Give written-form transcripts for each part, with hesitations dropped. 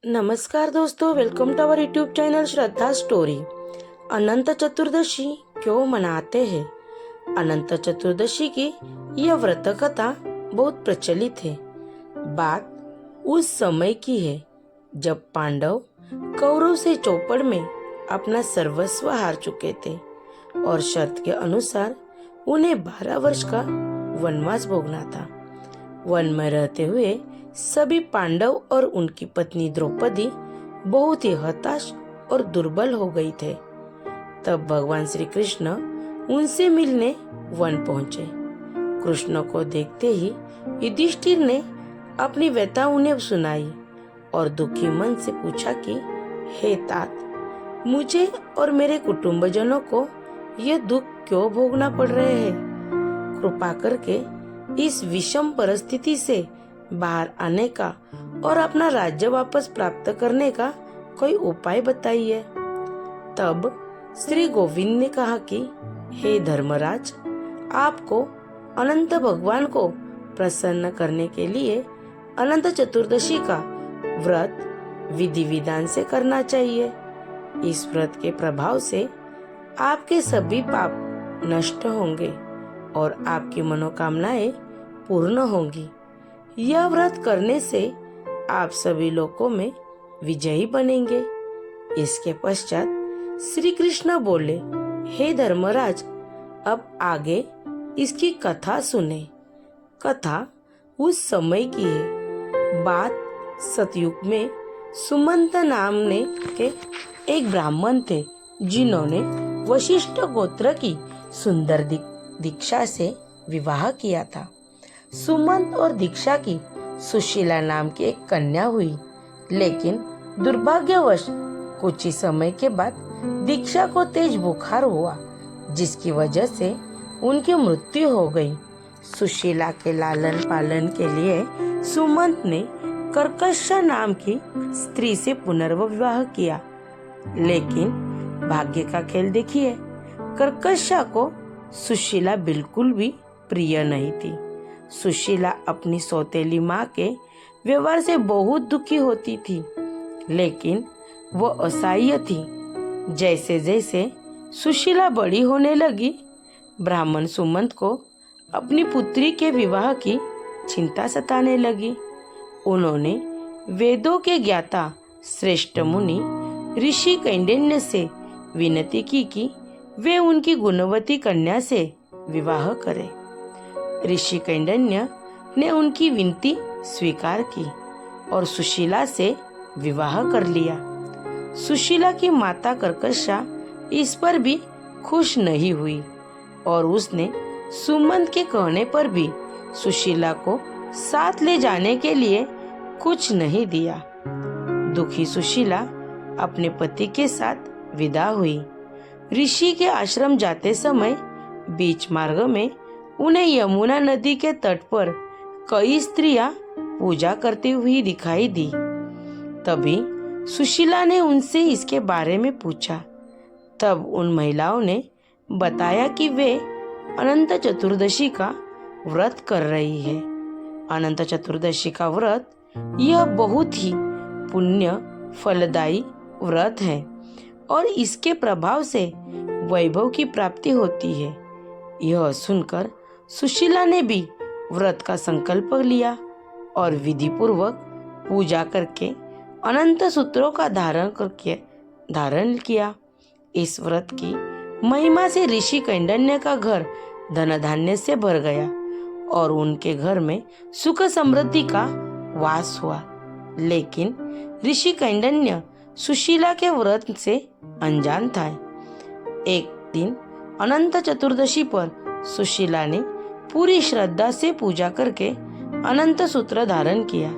नमस्कार दोस्तों, welcome to our YouTube channel Shraddha story. Anant Chaturdashi क्यों मनाते हैं? अनंत चतुर्दशी की यह व्रत कथा बहुत प्रचलित है। बात उस समय की है जब पांडव कौरव से चौपड़ में अपना सर्वस्व हार चुके थे और शर्त के अनुसार उन्हें 12 वर्ष का वनवास भोगना था। वन में रहते हुए सभी पांडव और उनकी पत्नी द्रौपदी बहुत ही हताश और दुर्बल हो गई थे। तब भगवान श्री कृष्ण उनसे मिलने वन पहुंचे। कृष्ण को देखते ही युधिष्ठिर ने अपनी व्यथा उन्हें सुनाई और दुखी मन से पूछा कि हे तात, मुझे और मेरे कुटुंबजनों को यह दुख क्यों भोगना पड़ रहे हैं? कृपा करके इस विषम परिस्थिति से बाहर आने का और अपना राज्य वापस प्राप्त करने का कोई उपाय बताइए। तब श्री गोविंद ने कहा कि हे धर्मराज, आपको अनंत भगवान को प्रसन्न करने के लिए अनंत चतुर्दशी का व्रत विधि विधान से करना चाहिए। इस व्रत के प्रभाव से आपके सभी पाप नष्ट होंगे और आपकी मनोकामनाएं पूर्ण होंगी। यह व्रत करने से आप सभी लोकों में विजयी बनेंगे। इसके पश्चात श्री कृष्ण बोले, हे धर्मराज, अब आगे इसकी कथा सुने। कथा उस समय की है। बात सतयुग में सुमंत नाम के एक ब्राह्मण थे जिन्होंने वशिष्ठ गोत्र की सुंदर दीक्षा से विवाह किया था। सुमंत और दीक्षा की सुशीला नाम की एक कन्या हुई, लेकिन दुर्भाग्यवश कुछ ही समय के बाद दीक्षा को तेज बुखार हुआ, जिसकी वजह से उनकी मृत्यु हो गई। सुशीला के लालन पालन के लिए सुमंत ने कर्कशा नाम की स्त्री से पुनर्विवाह किया, लेकिन भाग्य का खेल देखिए, कर्कशा को सुशीला बिल्कुल भी प्रिय नहीं थी। सुशीला अपनी सौतेली माँ के व्यवहार से बहुत दुखी होती थी, लेकिन वो असहाय थी। जैसे जैसे सुशीला बड़ी होने लगी, ब्राह्मण सुमंत को अपनी पुत्री के विवाह की चिंता सताने लगी। उन्होंने वेदों के ज्ञाता श्रेष्ठ मुनि ऋषि कौंडिन्य से विनती की कि वे उनकी गुणवती कन्या से विवाह करें। ऋषि कौंडिन्य ने उनकी विनती स्वीकार की और सुशीला से विवाह कर लिया। सुशीला की माता कर्कशा इस पर भी खुश नहीं हुई और उसने सुमंत के कहने पर भी सुशीला को साथ ले जाने के लिए कुछ नहीं दिया। दुखी सुशीला अपने पति के साथ विदा हुई। ऋषि के आश्रम जाते समय बीच मार्ग में उन्हें यमुना नदी के तट पर कई स्त्रियां पूजा करती हुई दिखाई दी। तभी सुशीला ने उनसे इसके बारे में पूछा। तब उन महिलाओं ने बताया कि वे अनंत चतुर्दशी का व्रत कर रही है। अनंत चतुर्दशी का व्रत यह बहुत ही पुण्य फलदायी व्रत है और इसके प्रभाव से वैभव की प्राप्ति होती है। यह सुनकर सुशीला ने भी व्रत का संकल्प लिया और विधि पूर्वक पूजा करके अनंत सूत्रों का धारण किया। इस व्रत की महिमा से ऋषि कौंडिन्य का घर धन धान्य से भर गया और उनके घर में सुख समृद्धि का वास हुआ। लेकिन ऋषि कौंडिन्य सुशीला के व्रत से अनजान था। एक दिन अनंत चतुर्दशी पर सुशीला ने पूरी श्रद्धा से पूजा करके अनंत सूत्र धारण किया,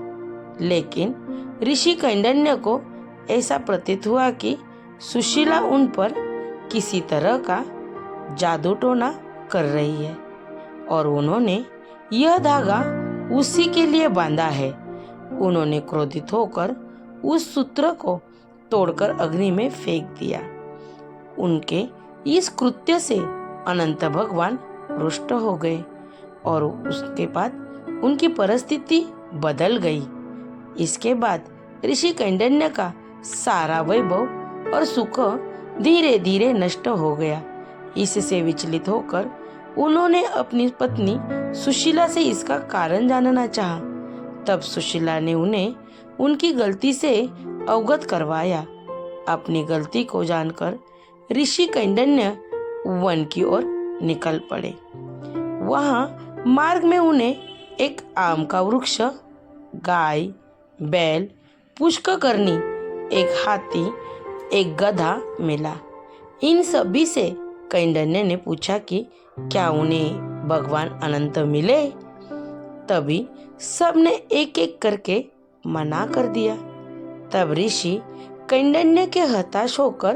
लेकिन ऋषि कौंडिन्य को ऐसा प्रतीत हुआ कि सुशीला उन पर किसी तरह का जादू टोना कर रही है और उन्होंने यह धागा उसी के लिए बांधा है। उन्होंने क्रोधित होकर उस सूत्र को तोड़कर अग्नि में फेंक दिया। उनके इस कृत्य से अनंत भगवान रुष्ट हो गए और उसके बाद उनकी परिस्थिति बदल गई। इसके बाद ऋषि कैंडन्य का सारा वैभव और सुख धीरे धीरे नष्ट हो गया। इससे विचलित होकर उन्होंने अपनी पत्नी सुशीला से इसका कारण जानना चाहा। तब सुशीला ने उन्हें उनकी गलती से अवगत करवाया। अपनी गलती को जानकर ऋषि कैंडन्य वन की ओर निकल पड़े। वहां मार्ग में उन्हें एक आम का वृक्ष, गाय, बैल, पुष्करनी, एक हाथी, एक गधा मिला। इन सभी से कैंडन्य ने पूछा कि क्या उन्हें भगवान अनंत मिले? तभी सबने एक एक करके मना कर दिया। तब ऋषि कैंडन्य के हताश होकर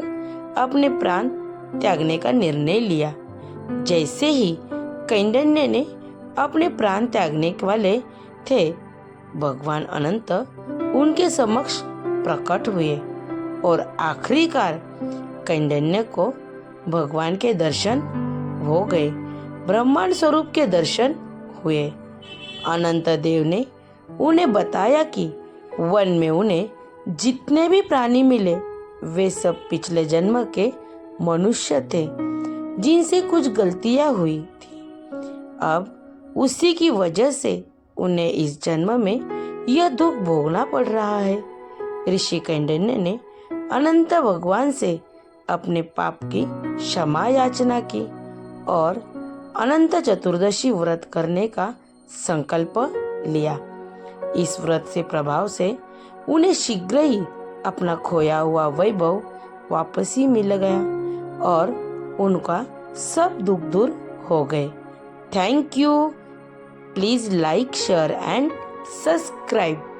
अपने प्राण त्यागने का निर्णय लिया। जैसे ही कैंडन्य ने अपने प्राण त्यागने वाले थे, भगवान अनंत उनके समक्ष प्रकट हुए और आखिरकार कैंडन्य को भगवान के दर्शन हो गए, ब्रह्मांड स्वरूप के दर्शन हुए। अनंत देव ने उन्हें बताया कि वन में उन्हें जितने भी प्राणी मिले वे सब पिछले जन्म के मनुष्य थे जिनसे कुछ गलतियां हुई थी। अब उसी की वजह से उन्हें इस जन्म में यह दुख भोगना पड़ रहा है। ऋषि कैंडन्य ने अनंत भगवान से अपने पाप की क्षमा याचना की और अनंत चतुर्दशी व्रत करने का संकल्प लिया। इस व्रत से प्रभाव से उन्हें शीघ्र ही अपना खोया हुआ वैभव वापस ही मिल गया और उनका सब दुख दूर हो गए। Thank you. Please like, share and subscribe.